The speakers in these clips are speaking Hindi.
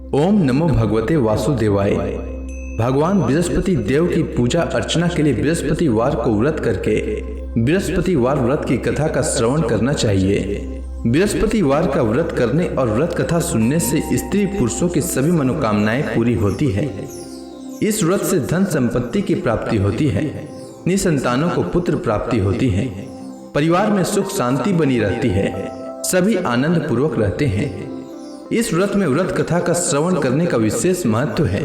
ओम नमो भगवते वासुदेवाय। भगवान बृहस्पति देव की पूजा अर्चना के लिए बृहस्पतिवार को व्रत करके बृहस्पतिवार व्रत की कथा का श्रवण करना चाहिए। बृहस्पतिवार का व्रत करने और व्रत कथा सुनने से स्त्री पुरुषों की सभी मनोकामनाएं पूरी होती है। इस व्रत से धन संपत्ति की प्राप्ति होती है, निसंतानों को पुत्र प्राप्ति होती है, परिवार में सुख शांति बनी रहती है, सभी आनंद पूर्वक रहते हैं। इस व्रत में व्रत कथा का श्रवण करने का विशेष महत्व है।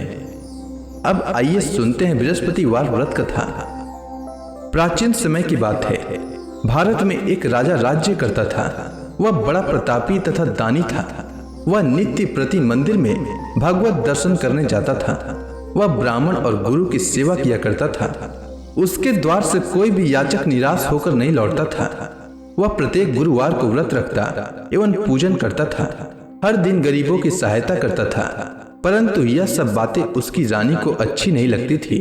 अब आइए सुनते हैं बृहस्पतिवार व्रत कथा। प्राचीन समय की बात है। भारत में एक राजा राज्य करता था। वह बड़ा प्रतापी तथा दानी था। वह नित्य प्रति मंदिर में भगवत दर्शन करने जाता था। वह ब्राह्मण और गुरु की सेवा किया करता था। उसके द्वार से कोई भी याचक निराश होकर नहीं लौटता था। वह प्रत्येक गुरुवार को व्रत रखता एवं पूजन करता था। हर दिन गरीबों की सहायता करता था। परंतु यह सब बातें उसकी रानी को अच्छी नहीं लगती थी।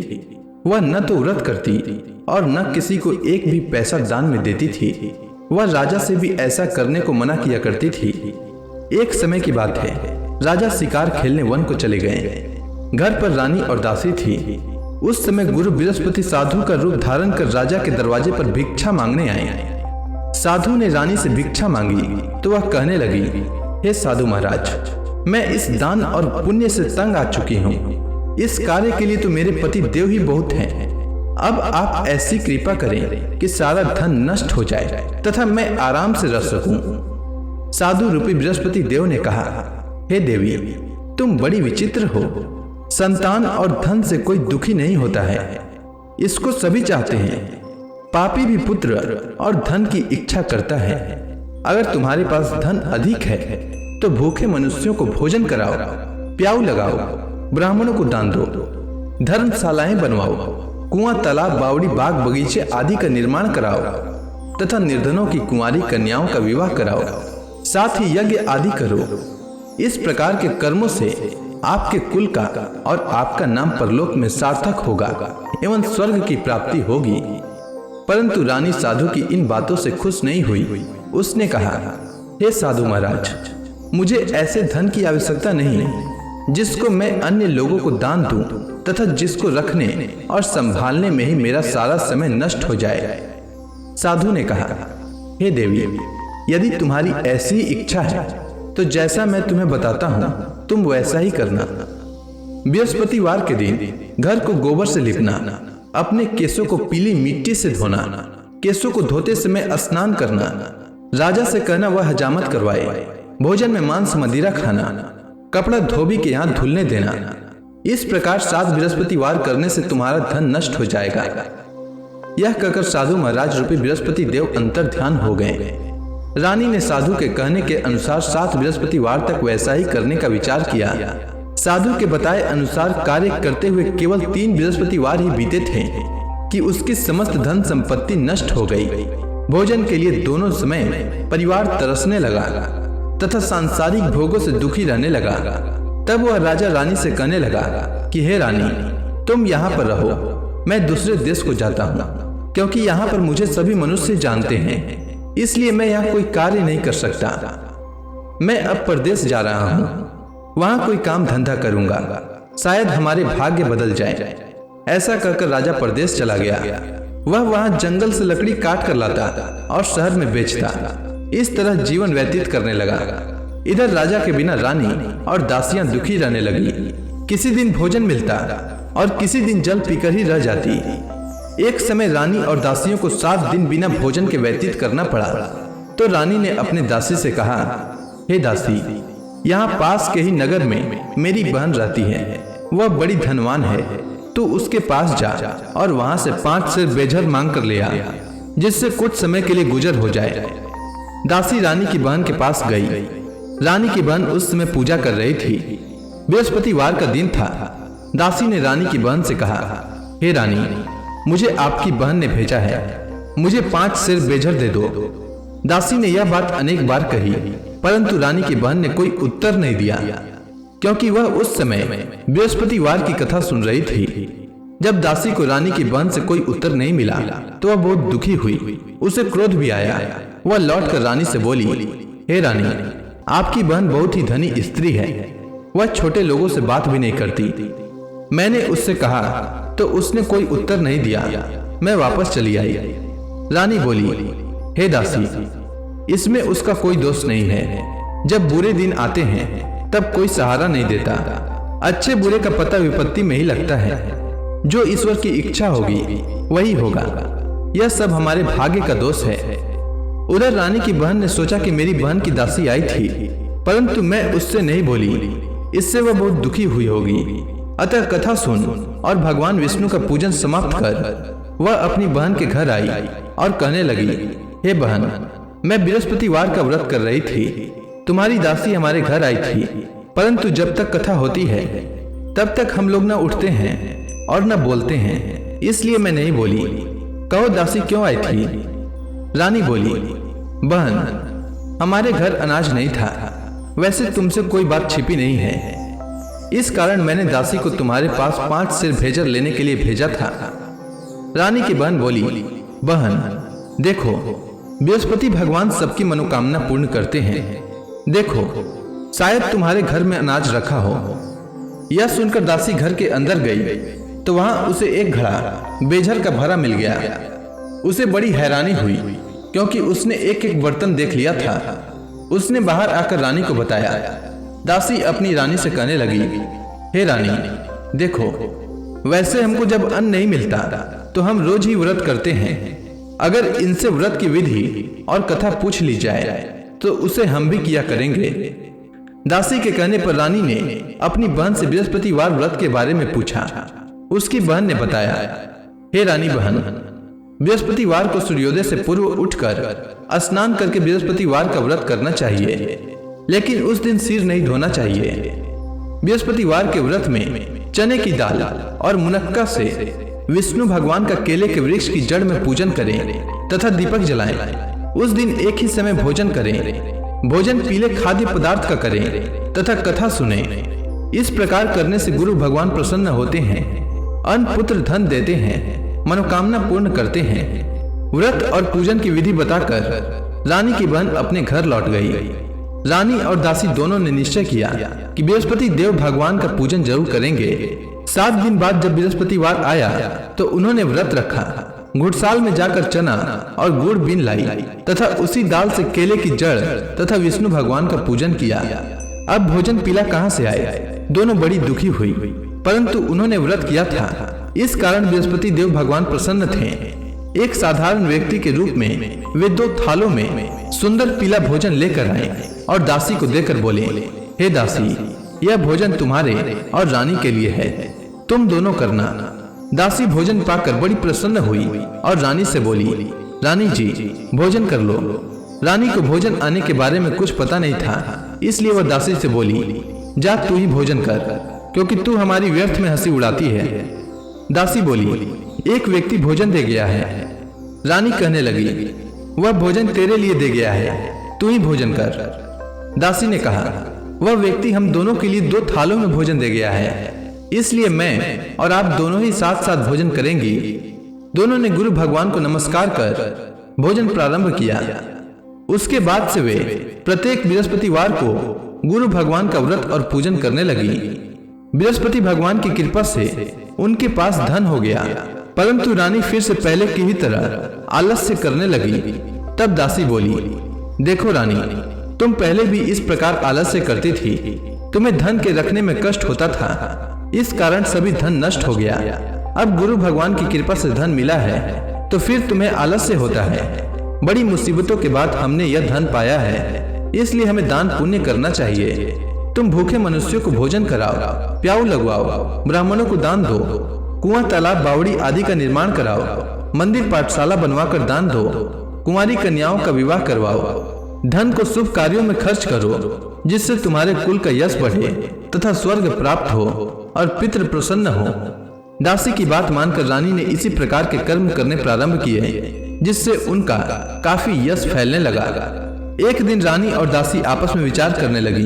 वह न तो व्रत करती और न किसी को एक भी पैसा दान में देती थी। वह राजा से भी ऐसा करने को मना किया करती थी। एक समय की बात है। राजा शिकार खेलने वन को चले गए। घर पर रानी और दासी थी। उस समय गुरु बृहस्पति साधु का रूप धारण कर राजा के दरवाजे पर भिक्षा मांगने आए। साधु ने रानी से भिक्षा मांगी तो वह कहने लगी, हे साधु महाराज, मैं इस दान और पुण्य से तंग आ चुकी हूँ। इस कार्य के लिए तो मेरे पति देव ही बहुत हैं। अब आप ऐसी कृपा करें कि सारा धन नष्ट हो जाए तथा मैं आराम से रह सकूं। साधु रूपी बृहस्पति देव ने कहा, हे देवी, तुम बड़ी विचित्र हो। संतान और धन से कोई दुखी नहीं होता है, इसको सभी चाहते हैं। पापी भी पुत्र और धन की इच्छा करता है। अगर तुम्हारे पास धन अधिक है तो भूखे मनुष्यों को भोजन कराओ, प्याऊ लगाओ, ब्राह्मणों को दान दो, धर्मशालाएं बनवाओ, कुआं, तालाब, बावड़ी, बाग, बगीचे आदि का निर्माण कराओ तथा निर्धनों की कुंवारी कन्याओं का विवाह कराओ, साथ ही यज्ञ आदि करो। इस प्रकार के कर्मों से आपके कुल का और आपका नाम परलोक में सार्थक होगा एवं स्वर्ग की प्राप्ति होगी। परंतु रानी साधु की इन बातों से खुश नहीं हुई। उसने कहा, हे साधु महाराज, मुझे ऐसे धन की आवश्यकता नहीं जिसको मैं अन्य लोगों को दान दूं तथा जिसको रखने और संभालने में ही मेरा सारा समय नष्ट हो जाए। साधु ने कहा, हे देवी, यदि तुम्हारी ऐसी इच्छा है तो जैसा मैं तुम्हें बताता हूँ तुम वैसा ही करना। बृहस्पतिवार के दिन घर को गोबर से लिपना, अपने केसों को पीली मिट्टी से धोना, केसों को धोते समय स्नान करना, राजा से कहना वह हजामत करवाए, भोजन में मांस मदिरा खाना, कपड़ा धोबी के यहाँ धुलने देना। इस प्रकार 7 बृहस्पतिवार करने से तुम्हारा धन नष्ट हो जाएगा। यह कहकर साधु महाराज रूपी बृहस्पति देव अंतर ध्यान हो गए। रानी ने साधु के कहने के अनुसार 7 बृहस्पतिवार तक वैसा ही करने का विचार किया। साधु के बताए अनुसार कार्य करते हुए केवल 3 बृहस्पतिवार ही बीते थे कि उसकी समस्त धन संपत्ति नष्ट हो गई। भोजन के लिए दोनों समय परिवार तरसने लगा तथा सांसारिक भोगों से दुखी रहने लगा। तब वह राजा रानी से कहने लगा कि हे रानी, तुम यहाँ पर रहो, मैं दूसरे देश को जाता हूँ, क्योंकि यहाँ पर मुझे सभी मनुष्य जानते हैं, इसलिए मैं यहाँ कोई कार्य नहीं कर सकता। मैं अब परदेश जा रहा हूँ, वहाँ कोई काम धंधा करूंगा, शायद हमारे भाग्य बदल जाए। ऐसा कहकर राजा परदेश चला गया। वह वहाँ जंगल से लकड़ी काट कर लाता और शहर में बेचता। इस तरह जीवन व्यतीत करने लगा। इधर राजा के बिना रानी और दासियां दुखी रहने लगी। किसी दिन भोजन मिलता और किसी दिन जल पीकर ही रह जाती। एक समय रानी और दासियों को 7 दिन बिना भोजन के व्यतीत करना पड़ा। तो रानी ने अपने दासी से कहा, हे दासी, यहाँ पास के ही नगर में मेरी बहन रहती है, वह बड़ी धनवान है, तू उसके पास जा और वहां से 5 सेर बेझर मांग कर ले आ, जिससे कुछ समय के लिए गुजर हो जाए। दासी रानी की बहन के पास गई। रानी की बहन उस समय पूजा कर रही थी। बृहस्पतिवार का दिन था। दासी ने रानी की बहन से कहा, हे रानी, मुझे आपकी बहन ने भेजा है, मुझे 5 सेर बेझर दे दो। दासी ने यह बात अनेक बार कही, परंतु रानी की बहन ने कोई उत्तर नहीं दिया, क्योंकि वह उस समय बृहस्पतिवार की कथा सुन रही थी। जब दासी को रानी की बहन से कोई उत्तर नहीं मिला तो वह बहुत दुखी हुई। उसे क्रोध भी आया। वह लौटकर रानी से बोली, हे रानी, आपकी बहन बहुत ही धनी स्त्री है, वह छोटे लोगों से बात भी नहीं करती। मैंने उससे कहा तो उसने कोई उत्तर नहीं दिया। मैं वापस चली आई। रानी बोली, हे दासी, इसमें उसका कोई दोष नहीं है। जब बुरे दिन आते हैं तब कोई सहारा नहीं देता। अच्छे बुरे का पता विपत्ति में ही लगता है। जो ईश्वर की इच्छा होगी वही होगा। यह सब हमारे भाग्य का दोष है। उधर रानी की बहन ने सोचा कि मेरी बहन की दासी आई थी, परंतु मैं उससे नहीं बोली। इससे वह बहुत दुखी हुई होगी। अतः कथा सुन और भगवान विष्णु का पूजन समाप्त कर वह अपनी बहन के घर आई और कहने लगी, हे बहन, मैं बृहस्पतिवार का व्रत कर रही थी। तुम्हारी दासी हमारे घर आई थी, परंतु जब तक कथा होती है तब तक हम लोग न उठते हैं और न बोलते हैं, इसलिए मैं नहीं बोली। कहो दासी क्यों आई थी? रानी बोली, बहन, हमारे घर अनाज नहीं था। वैसे तुमसे कोई बात छिपी नहीं है। इस कारण मैंने दासी को तुम्हारे पास 5 सिर भेजर लेने के लिए भेजा था। रानी की बहन बोली, बहन देखो, बृहस्पति भगवान सबकी मनोकामना पूर्ण करते हैं। देखो, शायद तुम्हारे घर में अनाज रखा हो। यह सुनकर दासी घर के अंदर गई तो वहां उसे एक घड़ा बेझर का भरा मिल गया। उसे बड़ी हैरानी हुई क्योंकि उसने एक एक बर्तन देख लिया था। उसने बाहर आकर रानी को बताया। दासी अपनी रानी से कहने लगी, हे रानी, देखो, वैसे हमको जब अन्न नहीं मिलता तो हम रोज ही व्रत करते हैं। अगर इनसे व्रत की विधि और कथा पूछ ली जाए तो उसे हम भी किया करेंगे। दासी के कहने पर रानी ने अपनी बहन से बृहस्पतिवार व्रत के बारे में पूछा। उसकी बहन ने बताया, हे रानी बहन, बृहस्पतिवार को सूर्योदय से पूर्व उठकर स्नान करके बृहस्पतिवार का व्रत करना चाहिए, लेकिन उस दिन सिर नहीं धोना चाहिए। बृहस्पतिवार के व्रत में चने की दाल और मुनक्का से विष्णु भगवान का केले के वृक्ष की जड़ में पूजन करें तथा दीपक जलाएं। उस दिन एक ही समय भोजन करें। भोजन पीले खाद्य पदार्थ का करें तथा कथा सुने। इस प्रकार करने से गुरु भगवान प्रसन्न होते हैं, अन्न पुत्र धन देते हैं, मनोकामना पूर्ण करते हैं। व्रत और पूजन की विधि बताकर रानी की बहन अपने घर लौट गई। रानी और दासी दोनों ने निश्चय किया कि बृहस्पति देव भगवान का पूजन जरूर करेंगे। 7 दिन बाद जब बृहस्पतिवार आया तो उन्होंने व्रत रखा। घुड़साल में जाकर चना और गुड़ बीन लाई तथा उसी दाल से केले की जड़ तथा विष्णु भगवान का पूजन किया। अब भोजन पीला कहाँ से आए? दोनों बड़ी दुखी हुई, परंतु उन्होंने व्रत किया था, इस कारण बृहस्पति देव भगवान प्रसन्न थे। एक साधारण व्यक्ति के रूप में वे 2 थालों में सुंदर पीला भोजन लेकर आए और दासी को देकर बोले, हे दासी, यह भोजन तुम्हारे और रानी के लिए है, तुम दोनों करना। दासी भोजन पाकर बड़ी प्रसन्न हुई और रानी से बोली, रानी जी, भोजन कर लो। रानी को भोजन आने के बारे में कुछ पता नहीं था, इसलिए वह दासी से बोली, जा तू ही भोजन कर, क्योंकि तू हमारी व्यर्थ में हंसी उड़ाती है। दासी बोली, एक व्यक्ति भोजन दे गया है। रानी कहने लगी, वह भोजन तेरे लिए दे गया है, तू ही भोजन कर। दासी ने कहा, वह व्यक्ति हम दोनों के लिए 2 थालों में भोजन दे गया है, इसलिए मैं और आप दोनों ही साथ साथ भोजन करेंगी। दोनों ने गुरु भगवान को नमस्कार कर भोजन प्रारंभ किया। उसके बाद से वे प्रत्येक बृहस्पतिवार को गुरु भगवान का व्रत और पूजन करने लगी। बृहस्पति भगवान की कृपा से उनके पास धन हो गया, परंतु रानी फिर से पहले की ही तरह आलस्य करने लगी। तब दासी बोली, देखो रानी, तुम पहले भी इस प्रकार आलस्य करती थी। तुम्हें धन के रखने में कष्ट होता था, इस कारण सभी धन नष्ट हो गया। अब गुरु भगवान की कृपा से धन मिला है तो फिर तुम्हें आलस्य होता है। बड़ी मुसीबतों के बाद हमने यह धन पाया है, इसलिए हमें दान पुण्य करना चाहिए। तुम भूखे मनुष्यों को भोजन कराओ, प्याऊ लगवाओ, ब्राह्मणों को दान दो, कुआं तालाब बावड़ी आदि का निर्माण कराओ, मंदिर पाठशाला बनवाकर दान दो, कुंवारी कन्याओं का विवाह करवाओ। धन को शुभ कार्यों में खर्च करो, जिससे तुम्हारे कुल का यश बढ़े तथा स्वर्ग प्राप्त हो और पितृ प्रसन्न हो। दासी की बात मानकर रानी ने इसी प्रकार के कर्म करने प्रारंभ किए, जिससे उनका काफी यश फैलने लगा। एक दिन रानी और दासी आपस में विचार करने लगी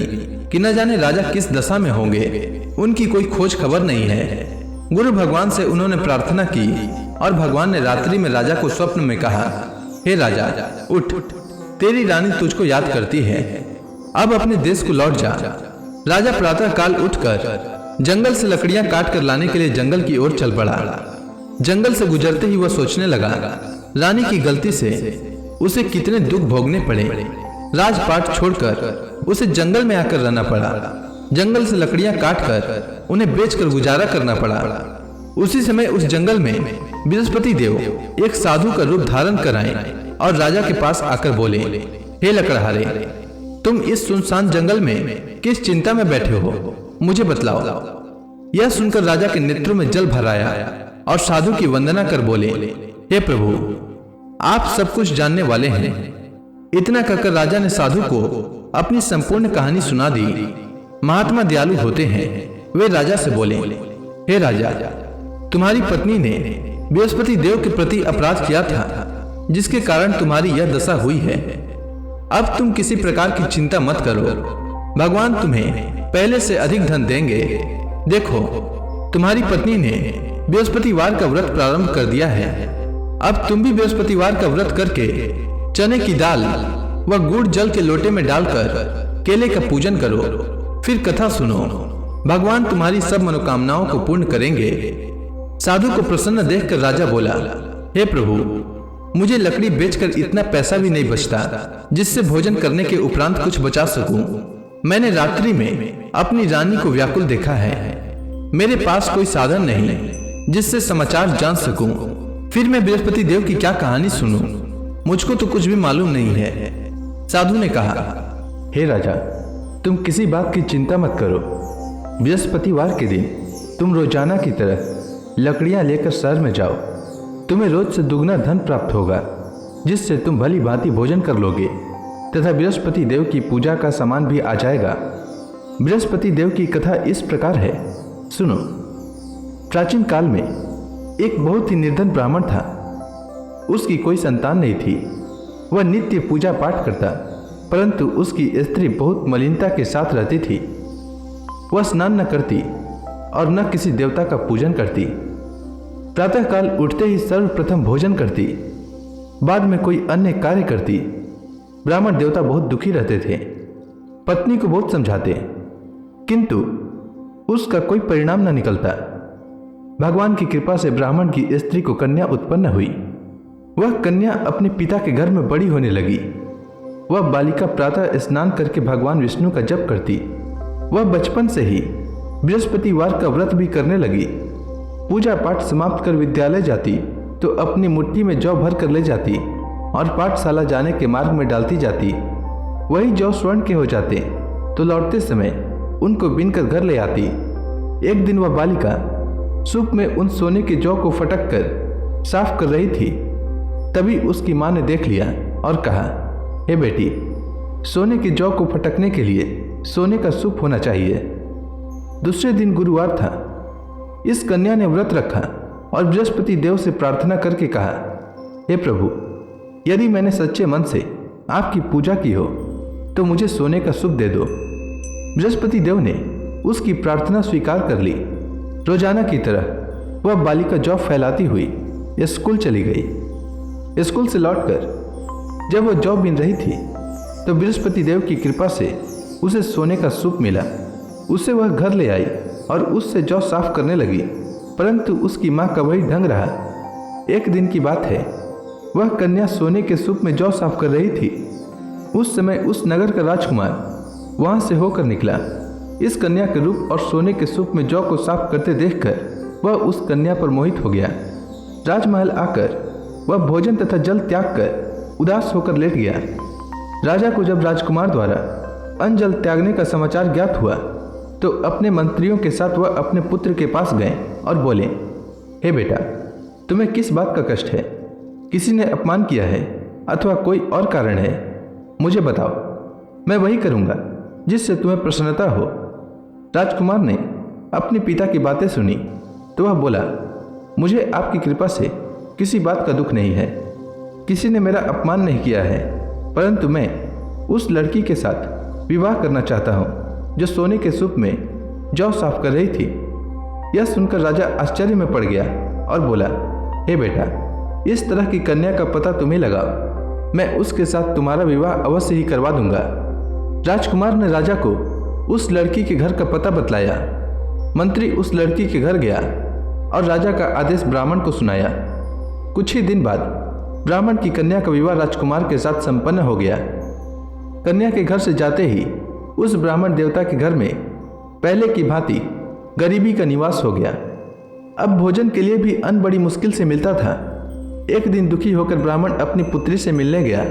कि न जाने राजा किस दशा में होंगे, उनकी कोई खोज खबर नहीं है। गुरु भगवान से उन्होंने प्रार्थना की और भगवान ने रात्रि में राजा को स्वप्न में कहा, हे राजा, उठ, तेरी रानी तुझको याद करती है, अब अपने देश को लौट जा। राजा प्रातः काल उठकर जंगल से लकड़ियां काट कर लाने के लिए जंगल की ओर चल पड़ा। जंगल से गुजरते ही वह सोचने लगा, रानी की गलती से उसे कितने दुख भोगने पड़े। राजपाट छोड़कर उसे जंगल में आकर रहना पड़ा। जंगल से लकड़ियां काटकर उन्हें बेचकर गुजारा करना पड़ा। उसी समय उस जंगल में बृहस्पति देव एक साधु का रूप धारण कर आए और राजा के पास आकर बोले, हे लकड़हारे, तुम इस सुनसान जंगल में किस चिंता में बैठे हो, मुझे बतलाओ। यह सुनकर राजा के नेत्रों में जल भर आया और साधु की वंदना कर बोले, हे प्रभु, आप सब कुछ जानने वाले हैं। इतना कहकर राजा ने साधु को अपनी संपूर्ण कहानी सुना दी। महात्मा दयालु होते हैं। वे राजा से बोले, हे राजा, तुम्हारी पत्नी ने बृहस्पति देव के प्रति अपराध किया था, जिसके कारण तुम्हारी यह दशा हुई है। अब तुम किसी प्रकार की चिंता मत करो, भगवान तुम्हें पहले से अधिक धन देंगे। देखो, तुम्हारी पत्नी ने बृहस्पतिवार का व्रत प्रारंभ कर दिया है। अब तुम भी बृहस्पतिवार का व्रत करके चने की दाल व गुड़ जल के लोटे में डालकर केले का पूजन करो, फिर कथा सुनो। भगवान तुम्हारी सब मनोकामनाओं को पूर्ण करेंगे। साधु को प्रसन्न देखकर राजा बोला, हे प्रभु, मुझे लकड़ी बेचकर इतना पैसा भी नहीं बचता जिससे भोजन करने के उपरांत कुछ बचा सकूं। मैंने रात्रि में अपनी रानी को व्याकुल देखा है। मेरे पास कोई साधन नहीं जिससे समाचार जान सकूं। फिर मैं बृहस्पति देव की क्या कहानी सुनूं? मुझको तो कुछ भी मालूम नहीं है। साधु ने कहा, हे राजा, तुम किसी बात की चिंता मत करो। बृहस्पतिवार के दिन तुम रोजाना की तरह लकड़ियां लेकर शहर में जाओ। तुम्हें रोज से दुगना धन प्राप्त होगा, जिससे तुम भली भांति भोजन कर लोगे तथा बृहस्पति देव की पूजा का सामान भी आ जाएगा। बृहस्पति देव की कथा इस प्रकार है, सुनो। प्राचीन काल में एक बहुत ही निर्धन ब्राह्मण था। उसकी कोई संतान नहीं थी। वह नित्य पूजा पाठ करता, परंतु उसकी स्त्री बहुत मलिनता के साथ रहती थी। वह स्नान न करती और न किसी देवता का पूजन करती। प्रातःकाल उठते ही सर्वप्रथम भोजन करती, बाद में कोई अन्य कार्य करती। ब्राह्मण देवता बहुत दुखी रहते थे। पत्नी को बहुत समझाते, किंतु उसका कोई परिणाम न निकलता। भगवान की कृपा से ब्राह्मण की स्त्री को कन्या उत्पन्न हुई। वह कन्या अपने पिता के घर में बड़ी होने लगी। वह बालिका प्रातः स्नान करके भगवान विष्णु का जप करती। वह बचपन से ही बृहस्पतिवार का व्रत भी करने लगी। पूजा पाठ समाप्त कर विद्यालय जाती तो अपनी मुट्ठी में जौ भर कर ले जाती और पाठशाला जाने के मार्ग में डालती जाती। वही जौ स्वर्ण के हो जाते तो लौटते समय उनको बीनकर घर ले आती। एक दिन वह बालिका सूप में उन सोने के जौ को फटक कर साफ कर रही थी। तभी उसकी मां ने देख लिया और कहा, हे बेटी, सोने के जौ को फटकने के लिए सोने का सूप होना चाहिए। दूसरे दिन गुरुवार था। इस कन्या ने व्रत रखा और बृहस्पति देव से प्रार्थना करके कहा, हे प्रभु, यदि मैंने सच्चे मन से आपकी पूजा की हो तो मुझे सोने का सूप दे दो। बृहस्पति देव ने उसकी प्रार्थना स्वीकार कर ली। रोजाना की तरह वह बालिका जौ फैलाती हुई स्कूल चली गई। स्कूल से लौटकर जब वह जौ बीन रही थी तो बृहस्पति देव की कृपा से उसे सोने का सूप मिला। उसे वह घर ले आई और उससे जौ साफ करने लगी, परंतु उसकी मां का वही ढंग रहा। एक दिन की बात है, वह कन्या सोने के सूप में जौ साफ कर रही थी। उस समय उस नगर का राजकुमार वहां से होकर निकला। इस कन्या के रूप और सोने के सूप में जौ को साफ करते देखकर वह उस कन्या पर मोहित हो गया। राजमहल आकर वह भोजन तथा जल त्याग कर उदास होकर लेट गया। राजा को जब राजकुमार द्वारा अन्न जल त्यागने का समाचार ज्ञात हुआ तो अपने मंत्रियों के साथ वह अपने पुत्र के पास गए और बोले, हे बेटा, तुम्हें किस बात का कष्ट है? किसी ने अपमान किया है अथवा कोई और कारण है? मुझे बताओ, मैं वही करूँगा जिससे तुम्हें प्रसन्नता हो। राजकुमार ने अपने पिता की बातें सुनी तो वह बोला, मुझे आपकी कृपा से किसी बात का दुख नहीं है। किसी ने मेरा अपमान नहीं किया है, परंतु मैं उस लड़की के साथ विवाह करना चाहता हूँ जो सोने के सूप में जौ साफ कर रही थी। यह सुनकर राजा आश्चर्य में पड़ गया और बोला, हे बेटा, इस तरह की कन्या का पता तुम्हें लगाओ। मैं उसके साथ तुम्हारा विवाह अवश्य ही करवा दूंगा। राजकुमार ने राजा को उस लड़की के घर का पता बतलाया। मंत्री उस लड़की के घर गया और राजा का आदेश ब्राह्मण को सुनाया। कुछ ही दिन बाद ब्राह्मण की कन्या का विवाह राजकुमार के साथ संपन्न हो गया। कन्या के घर से जाते ही उस ब्राह्मण देवता के घर में पहले की भांति गरीबी का निवास हो गया। अब भोजन के लिए भी अन्न बड़ी मुश्किल से मिलता था। एक दिन दुखी होकर ब्राह्मण अपनी पुत्री से मिलने गया।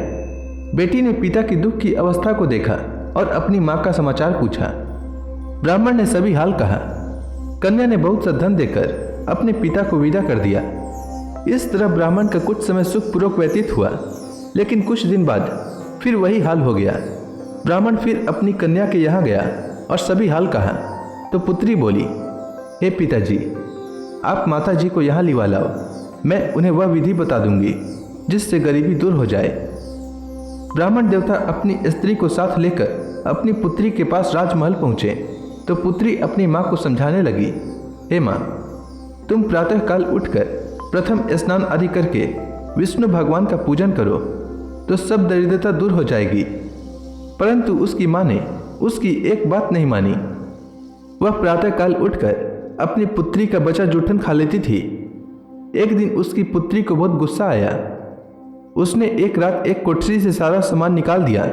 बेटी ने पिता की दुख की अवस्था को देखा और अपनी माँ का समाचार पूछा। ब्राह्मण ने सभी हाल कहा। कन्या ने बहुत सा धन देकर अपने पिता को विदा कर दिया। इस तरह ब्राह्मण का कुछ समय सुखपूर्वक व्यतीत हुआ, लेकिन कुछ दिन बाद फिर वही हाल हो गया। ब्राह्मण फिर अपनी कन्या के यहाँ गया और सभी हाल कहा तो पुत्री बोली, हे पिताजी, आप माता जी को यहाँ लिवा लाओ, मैं उन्हें वह विधि बता दूंगी जिससे गरीबी दूर हो जाए। ब्राह्मण देवता अपनी स्त्री को साथ लेकर अपनी पुत्री के पास राजमहल पहुँचे तो पुत्री अपनी माँ को समझाने लगी, हे माँ, तुम प्रातःकाल उठकर प्रथम स्नान आदि करके विष्णु भगवान का पूजन करो तो सब दरिद्रता दूर हो जाएगी। परंतु उसकी माँ ने उसकी एक बात नहीं मानी। वह प्रातःकाल उठकर अपनी पुत्री का बचा जूठन खा लेती थी। एक दिन उसकी पुत्री को बहुत गुस्सा आया। उसने एक रात एक कोठरी से सारा सामान निकाल दिया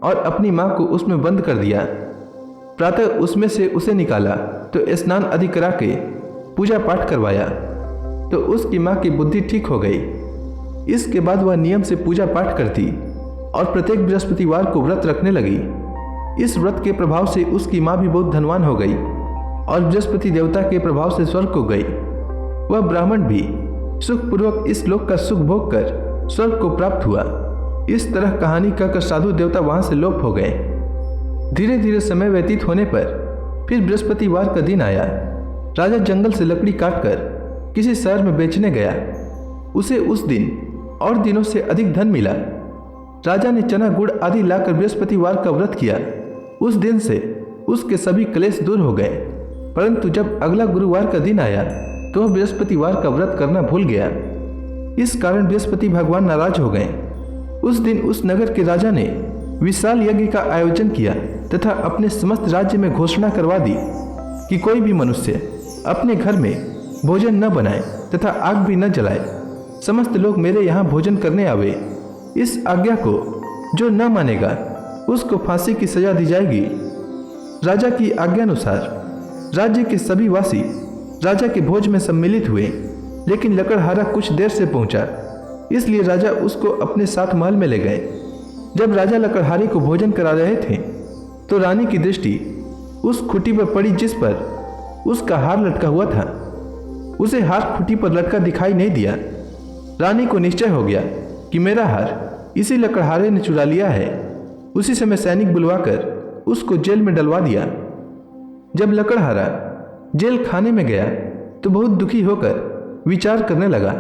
और अपनी माँ को उसमें बंद कर दिया। प्रातः उसमें से उसे निकाला तो स्नान आदि करा के पूजा पाठ करवाया तो उसकी माँ की बुद्धि ठीक हो गई। इसके बाद वह नियम से पूजा पाठ करती और प्रत्येक बृहस्पतिवार को व्रत रखने लगी। इस व्रत के प्रभाव से उसकी माँ भी बहुत धनवान हो गई और बृहस्पति देवता के प्रभाव से स्वर्ग को गई। वह ब्राह्मण भी सुखपूर्वक इस लोक का सुख भोग कर स्वर्ग को प्राप्त हुआ। इस तरह कहानी कहकर साधु देवता वहां से लोप हो गए। धीरे धीरे समय व्यतीत होने पर फिर बृहस्पतिवार का दिन आया। राजा जंगल से लकड़ी काटकर किसी शहर में बेचने गया। उसे उस दिन और दिनों से अधिक धन मिला। राजा ने चना गुड़ आदि लाकर बृहस्पतिवार का व्रत किया। उस दिन से उसके सभी क्लेश दूर हो गए। परंतु जब अगला गुरुवार का दिन आया तो वह बृहस्पतिवार का व्रत करना भूल गया। इस कारण बृहस्पति भगवान नाराज हो गए। उस दिन उस नगर के राजा ने विशाल यज्ञ का आयोजन किया तथा अपने समस्त राज्य में घोषणा करवा दी कि कोई भी मनुष्य अपने घर में भोजन न बनाए तथा आग भी न जलाए। समस्त लोग मेरे यहाँ भोजन करने आवे। इस आज्ञा को जो न मानेगा उसको फांसी की सजा दी जाएगी। राजा की आज्ञानुसार राज्य के सभी वासी राजा के भोज में सम्मिलित हुए, लेकिन लकड़हारा कुछ देर से पहुंचा, इसलिए राजा उसको अपने साथ महल में ले गए। जब राजा लकड़हारे को भोजन करा रहे थे तो रानी की दृष्टि उस खुटी पर पड़ी जिस पर उसका हार लटका हुआ था। उसे हार खुटी पर लटका दिखाई नहीं दिया। रानी को निश्चय हो गया कि मेरा हार इसी लकड़हारे ने चुरा लिया है। उसी समय सैनिक बुलवाकर उसको जेल में डलवा दिया। जब लकड़हारा जेल खाने में गया तो बहुत दुखी होकर विचार करने लगा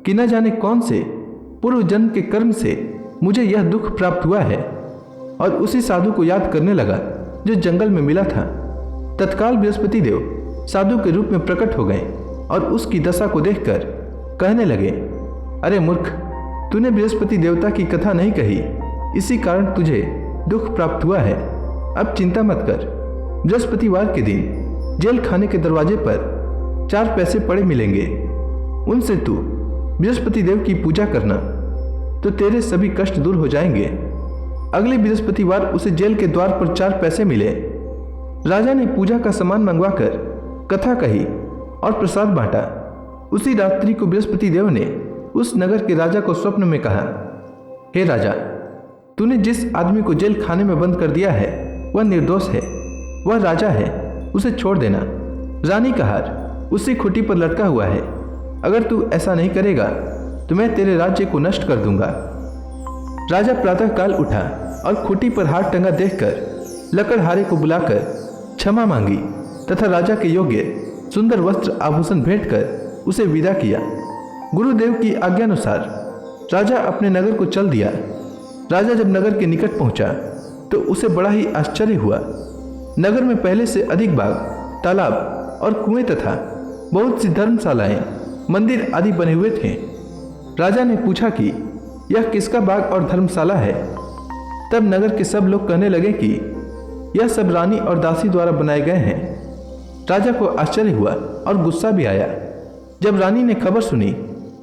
कि न जाने कौन से पूर्व जन्म के कर्म से मुझे यह दुख प्राप्त हुआ है, और उसी साधु को याद करने लगा जो जंगल में मिला था। तत्काल बृहस्पति देव साधु के रूप में प्रकट हो गए और उसकी दशा को देखकर कहने लगे, अरे मूर्ख, तूने बृहस्पति देवता की कथा नहीं कही, इसी कारण तुझे दुख प्राप्त हुआ है। अब चिंता मत कर। बृहस्पतिवार के दिन जेल खाने के दरवाजे पर 4 पैसे पड़े मिलेंगे। उनसे तू बृहस्पति देव की पूजा करना तो तेरे सभी कष्ट दूर हो जाएंगे। अगले बृहस्पतिवार उसे जेल के द्वार पर 4 पैसे मिले। राजा ने पूजा का सामान मंगवाकर कथा कही और प्रसाद बांटा। उसी रात्रि को बृहस्पति देव ने उस नगर के राजा को स्वप्न में कहा, हे राजा, तूने जिस आदमी को जेल खाने में बंद कर दिया है वह निर्दोष है, वह राजा है, उसे छोड़ देना। रानी का हार उसी खुटी पर लटका हुआ है। अगर तू ऐसा नहीं करेगा तो मैं तेरे राज्य को नष्ट कर दूंगा। राजा प्रातःकाल उठा और खुटी पर हार टंगा देखकर लकड़हारे को बुलाकर क्षमा मांगी तथा राजा के योग्य सुंदर वस्त्र आभूषण भेंट कर उसे विदा किया। गुरुदेव की आज्ञानुसार राजा अपने नगर को चल दिया। राजा जब नगर के निकट पहुंचा तो उसे बड़ा ही आश्चर्य हुआ। नगर में पहले से अधिक बाग, तालाब और कुएं तथा बहुत सी धर्मशालाएं, मंदिर आदि बने हुए थे। राजा ने पूछा कि यह किसका बाग और धर्मशाला है। तब नगर के सब लोग कहने लगे कि यह सब रानी और दासी द्वारा बनाए गए हैं। राजा को आश्चर्य हुआ और गुस्सा भी आया। जब रानी ने खबर सुनी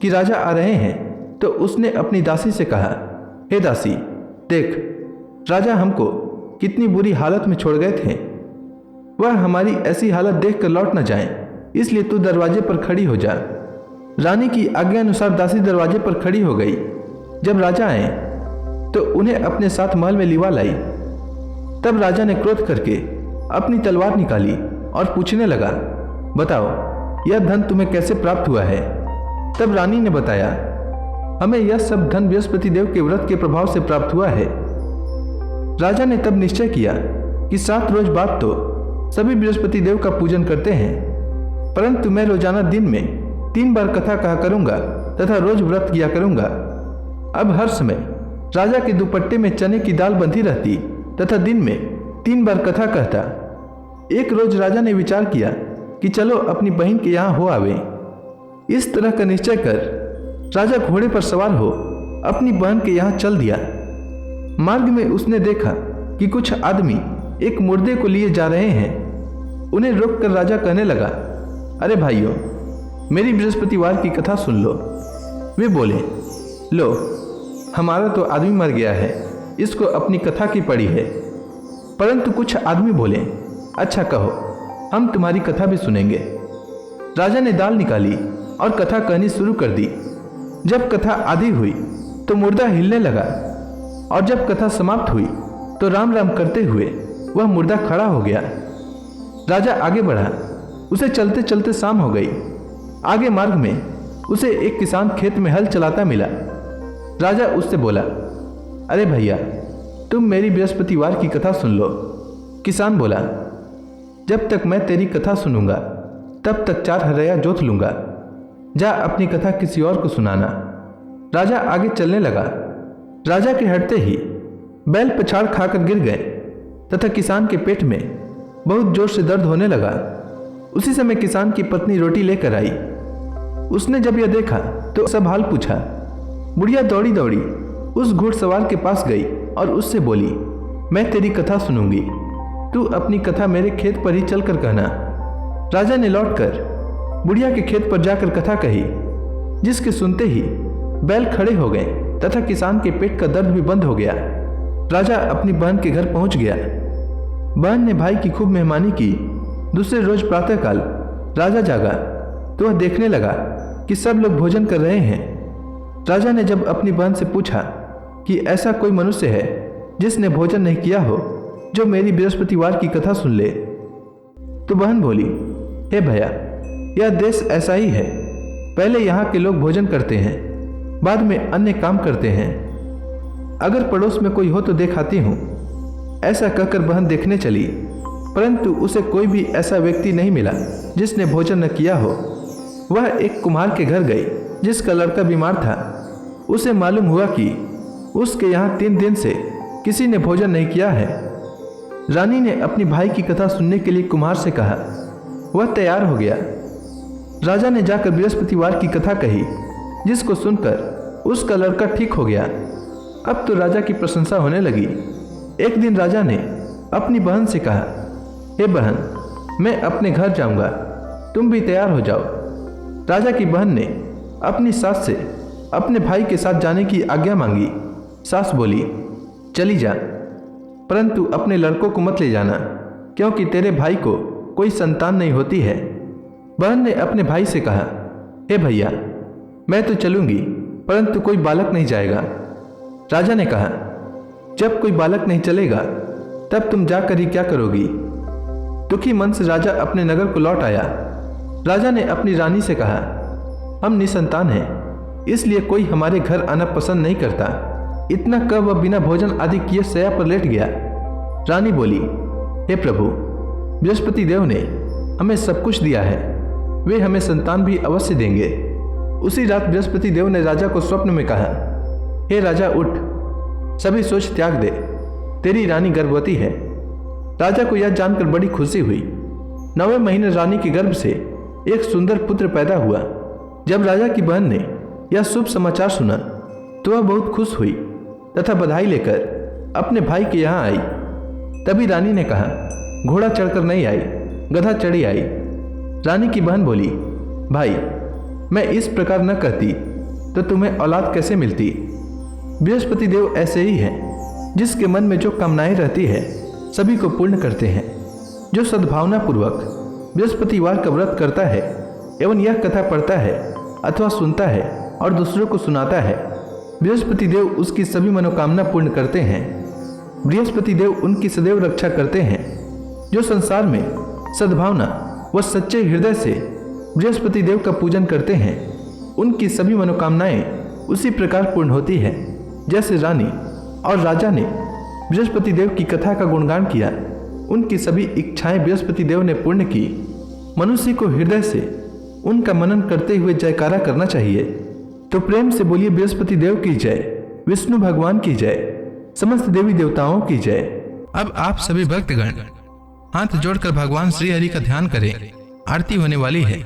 कि राजा आ रहे हैं तो उसने अपनी दासी से कहा, हे दासी, देख, राजा हमको कितनी बुरी हालत में छोड़ गए थे। वह हमारी ऐसी हालत देखकर लौट न जाएं, इसलिए तू दरवाजे पर खड़ी हो जा। रानी की आज्ञा अनुसार दासी दरवाजे पर खड़ी हो गई। जब राजा आए तो उन्हें अपने साथ महल में लिवा लाई। तब राजा ने क्रोध करके अपनी तलवार निकाली और पूछने लगा, बताओ, यह धन तुम्हें कैसे प्राप्त हुआ है? तब रानी ने बताया, हमें यह सब धन बृहस्पति देव के व्रत के प्रभाव से प्राप्त हुआ है। राजा ने तब निश्चय किया कि 7 रोज बाद तो सभी बृहस्पति देव का पूजन करते हैं, परंतु मैं रोजाना दिन में 3 बार कथा कहा करूंगा तथा रोज व्रत किया करूंगा। अब हर समय राजा के दुपट्टे में चने की दाल बंधी रहती तथा दिन में 3 बार कथा कहता। एक रोज राजा ने विचार किया कि चलो अपनी बहन के यहाँ हो आवे। इस तरह का निश्चय कर राजा घोड़े पर सवार हो अपनी बहन के यहाँ चल दिया। मार्ग में उसने देखा कि कुछ आदमी एक मुर्दे को लिए जा रहे हैं। उन्हें रोककर राजा कहने लगा, अरे भाइयों, मेरी बृहस्पतिवार की कथा सुन लो। वे बोले, लो, हमारा तो आदमी मर गया है, इसको अपनी कथा की पड़ी है। परंतु कुछ आदमी बोले, अच्छा कहो, हम तुम्हारी कथा भी सुनेंगे। राजा ने दाल निकाली और कथा कहनी शुरू कर दी। जब कथा आधी हुई तो मुर्दा हिलने लगा और जब कथा समाप्त हुई तो राम राम करते हुए वह मुर्दा खड़ा हो गया। राजा आगे बढ़ा। उसे चलते चलते शाम हो गई। आगे मार्ग में उसे एक किसान खेत में हल चलाता मिला। राजा उससे बोला, अरे भैया, तुम मेरी बृहस्पतिवार की कथा सुन लो। किसान बोला, जब तक मैं तेरी कथा सुनूंगा तब तक 4 हरया जोत लूंगा। जा अपनी कथा किसी और को सुनाना। राजा आगे चलने लगा। राजा के हटते ही बैल पछाड़ खाकर गिर गए तथा किसान के पेट में बहुत जोर से दर्द होने लगा। उसी समय किसान की पत्नी रोटी लेकर आई। उसने जब यह देखा तो सब हाल पूछा। बुढ़िया दौड़ी दौड़ी उस घुड़सवार के पास गई और उससे बोली, मैं तेरी कथा सुनूंगी, तू अपनी कथा मेरे खेत पर ही चलकर कहना। राजा ने लौटकर बुढ़िया के खेत पर जाकर कथा कही, जिसके सुनते ही बैल खड़े हो गए तथा किसान के पेट का दर्द भी बंद हो गया। राजा अपनी बहन के घर पहुंच गया। बहन ने भाई की खूब मेहमानी की। दूसरे रोज प्रातःकाल राजा जागा तो वह देखने लगा कि सब लोग भोजन कर रहे हैं। राजा ने जब अपनी बहन से पूछा कि ऐसा कोई मनुष्य है जिसने भोजन नहीं किया हो, जो मेरी बृहस्पतिवार की कथा सुन ले, तो बहन बोली, हे भैया, यह देश ऐसा ही है। पहले यहाँ के लोग भोजन करते हैं, बाद में अन्य काम करते हैं। अगर पड़ोस में कोई हो तो दिखाती हूँ। ऐसा कहकर बहन देखने चली, परंतु उसे कोई भी ऐसा व्यक्ति नहीं मिला जिसने भोजन न किया हो। वह एक कुम्हार के घर गई जिसका लड़का बीमार था। उसे मालूम हुआ कि उसके यहाँ 3 दिन से किसी ने भोजन नहीं किया है। रानी ने अपनी भाई की कथा सुनने के लिए कुम्हार से कहा। वह तैयार हो गया। राजा ने जाकर बृहस्पतिवार की कथा कही, जिसको सुनकर उसका लड़का ठीक हो गया। अब तो राजा की प्रशंसा होने लगी। एक दिन राजा ने अपनी बहन से कहा, हे बहन, मैं अपने घर जाऊंगा, तुम भी तैयार हो जाओ। राजा की बहन ने अपनी सास से अपने भाई के साथ जाने की आज्ञा मांगी। सास बोली, चली जा, परंतु अपने लड़कों को मत ले जाना, क्योंकि तेरे भाई को कोई संतान नहीं होती है। बहन ने अपने भाई से कहा, हे भैया, मैं तो चलूंगी, परंतु कोई बालक नहीं जाएगा। राजा ने कहा, जब कोई बालक नहीं चलेगा तब तुम जाकर ही क्या करोगी? दुखी मन से राजा अपने नगर को लौट आया। राजा ने अपनी रानी से कहा, हम निसंतान हैं, इसलिए कोई हमारे घर आना पसंद नहीं करता। इतना कह वह बिना भोजन आदि किए शैया पर लेट गया। रानी बोली, हे प्रभु, बृहस्पति देव ने हमें सब कुछ दिया है, वे हमें संतान भी अवश्य देंगे। उसी रात बृहस्पति देव ने राजा को स्वप्न में कहा, हे राजा, उठ, सभी सोच त्याग दे, तेरी रानी गर्भवती है। राजा को यह जानकर बड़ी खुशी हुई। 9वें महीने रानी के गर्भ से एक सुंदर पुत्र पैदा हुआ। जब राजा की बहन ने यह शुभ समाचार सुना तो वह बहुत खुश हुई तथा बधाई लेकर अपने भाई के यहाँ आई। तभी रानी ने कहा, घोड़ा चढ़कर नहीं आई, गधा चढ़ी आई। रानी की बहन बोली, भाई मैं इस प्रकार न कहती तो तुम्हें औलाद कैसे मिलती। बृहस्पति देव ऐसे ही हैं, जिसके मन में जो कामनाएं रहती है सभी को पूर्ण करते हैं। जो सद्भावना पूर्वक बृहस्पतिवार का व्रत करता है एवं यह कथा पढ़ता है अथवा सुनता है और दूसरों को सुनाता है, बृहस्पति देव उसकी सभी मनोकामना पूर्ण करते हैं। बृहस्पति देव उनकी सदैव रक्षा करते हैं। जो संसार में सद्भावना व सच्चे हृदय से बृहस्पति देव का पूजन करते हैं, उनकी सभी मनोकामनाएं उसी प्रकार पूर्ण होती है जैसे रानी और राजा ने बृहस्पति देव की कथा का गुणगान किया। उनकी सभी इच्छाएं बृहस्पति देव ने पूर्ण की। मनुष्य को हृदय से उनका मनन करते हुए जयकारा करना चाहिए। तो प्रेम से बोलिए, बृहस्पति देव की जय, विष्णु भगवान की जय, समस्त देवी देवताओं की जय। अब आप सभी भक्तगण हाथ जोड़कर भगवान श्री हरि का ध्यान करें। आरती होने वाली है।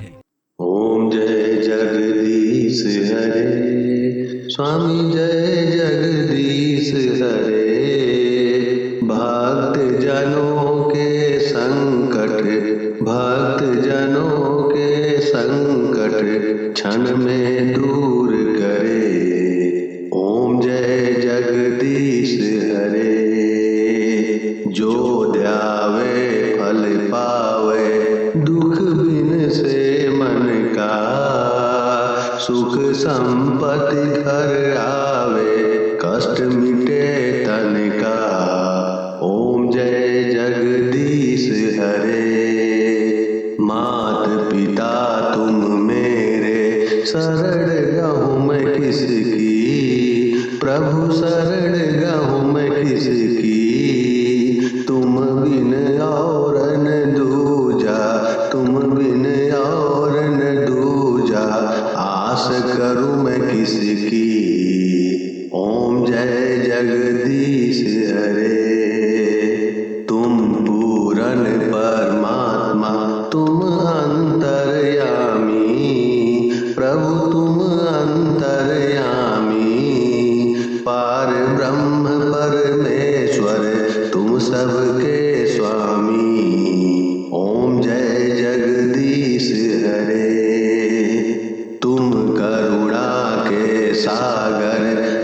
ओम जय जगदीश हरे, स्वामी जय जगदीश हरे। भक्त जनों के संकट, भक्त जनों के संकट क्षण में दूर करे। ओम जय जगदीश हरे। जो ध्यावे फल पावे, दुख बिन से मन का, सुख संपत्ति घर आवे, कष्ट मिटे तन का। ओम जय जगदीश हरे। मात पिता तुम मेरे, शरण गहूँ मैं किसकी, प्रभु शरण गहूँ मैं किसकी। तुम बिन और न दूजा, तुम बिन और न दूजा, आस करूँ मैं किसकी। ओम जय जगदीश हरे। तुम पूरन परमात्मा, तुम अंतर्यामी, प्रभु तुम अंतर्यामी। पार ब्रह्म परमेश्वर, तुम सबके स्वामी। ओम जय जगदीश हरे। तुम करुणा के सागर,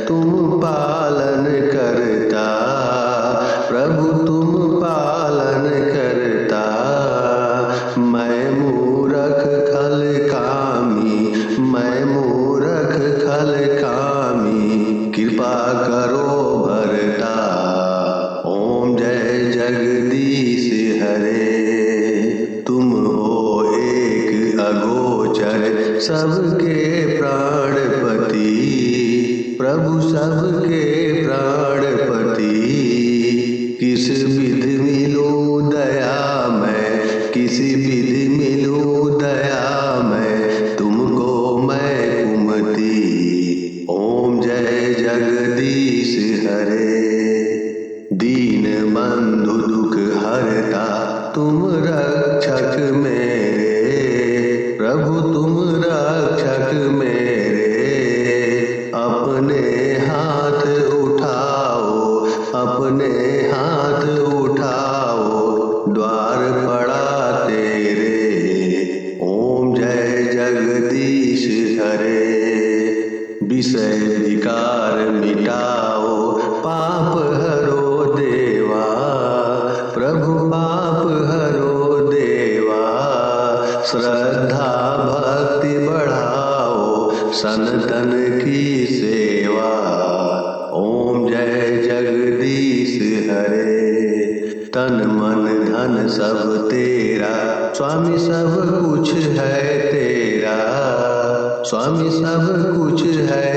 तुम पालन करता, प्रभु तुम पालन करता। मैं मूरख खल कामी, मैं मूरख खल कामी, कृपा करो भरता। ओम जय जगदीश हरे। तुम हो एक अगोचर, सबके प्राणपति, प्रभु सबके प्राणपति। किस विधि मिलूं दया मैं, किसी विधि मिलूं दया मैं, तुमको मैं कुमति। ओम जय जगदीश हरे। दीन बंधु दुख हरता, तुम रक्षक मेरे, प्रभु तुम रक्षक मेरे। अपने हाथ उठाओ, अपने हाथ उठाओ, द्वार पड़ा तेरे। ओम जय जगदीश हरे। विषय विकार मिटाओ, पाप हरो देवा, प्रभु पाप हरो देवा। श्रद्धा भक्ति बढ़ाओ, सनातन की सेवा। ओम जय जगदीश हरे। तन मन धन सब तेरा, स्वामी सब कुछ है तेरा, स्वामी सब कुछ है